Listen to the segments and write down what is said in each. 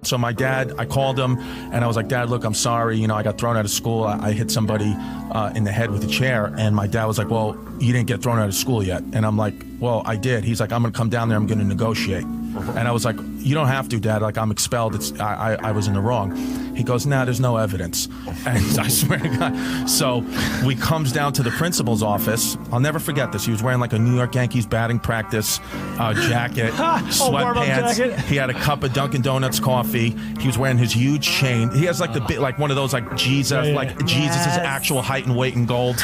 So my dad, I called him and I was like, Dad, look, I'm sorry. You know, I got thrown out of school. I hit somebody in the head with a chair. And my dad was like, well, you didn't get thrown out of school yet. And I'm like, well, I did. He's like, I'm going to come down there. I'm going to negotiate. And I was like, you don't have to, Dad. Like, I'm expelled. I was in the wrong. He goes, nah, there's no evidence. And I swear to God. So we comes down to the principal's office. I'll never forget this. He was wearing like a New York Yankees batting practice jacket, sweatpants. He had a cup of Dunkin' Donuts coffee. He was wearing his huge chain. He has like the bit, like one of those like Jesus, Jesus' actual height and weight in gold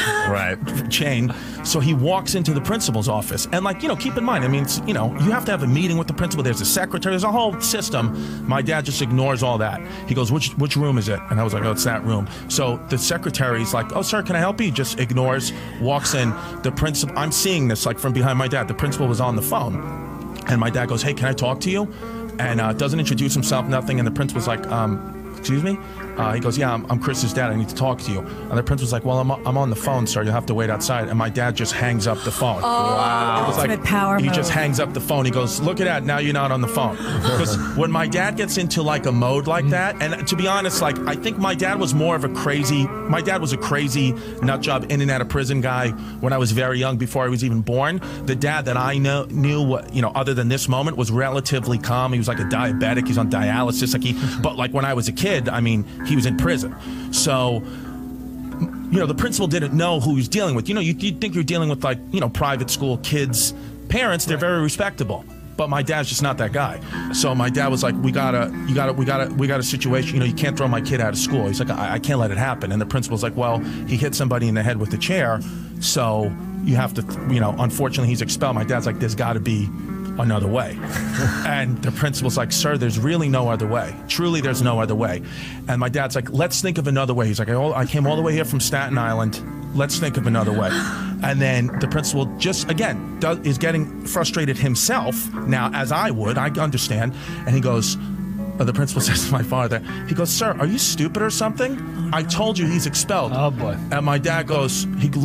chain. So he walks into the principal's office. And like, you know, keep in mind, I mean, it's, you know, you have to have a meeting with the principal. There's a secretary. There's a whole system. My dad just ignores all that. He goes, which room is it? And I was like, oh, it's that room. So the secretary's like, oh, sir, can I help you? He just ignores, walks in. The principal, I'm seeing this like from behind my dad. The principal was on the phone. And my dad goes, hey, can I talk to you? And doesn't introduce himself, nothing. And the principal's like, excuse me? He goes, yeah, I'm Chris's dad. I need to talk to you. And the principal's like, well, I'm on the phone, sir. You'll have to wait outside. And my dad just hangs up the phone. Oh, wow. It was like, power he mode. just hangs up the phone. He goes, look at that. Now you're not on the phone. Because when my dad gets into like a mode like that, and to be honest, like I think my dad was more of a crazy nut job in and out of prison guy when I was very young, before I was even born. The dad that I knew, you know, other than this moment, was relatively calm. He was like a diabetic. He's on dialysis. But like when I was a kid, I mean, he was in prison. So, you know, the principal didn't know who he was dealing with. You know, you'd think you're dealing with like, you know, private school kids, parents, they're very respectable. But my dad's just not that guy. So my dad was like, we got a situation, you know, you can't throw my kid out of school. He's like, I can't let it happen. And the principal's like, well, he hit somebody in the head with a chair, so you have to, you know, unfortunately he's expelled. My dad's like, there's gotta be another way. And the principal's like, sir, there's really no other way. Truly, there's no other way. And my dad's like, let's think of another way. He's like, I came all the way here from Staten Island. Let's think of another way. And then the principal just, again, is getting frustrated himself now, as I would. I understand. And he goes, the principal says to my father, he goes, sir, are you stupid or something? I told you he's expelled. Oh, boy. And my dad goes, he looked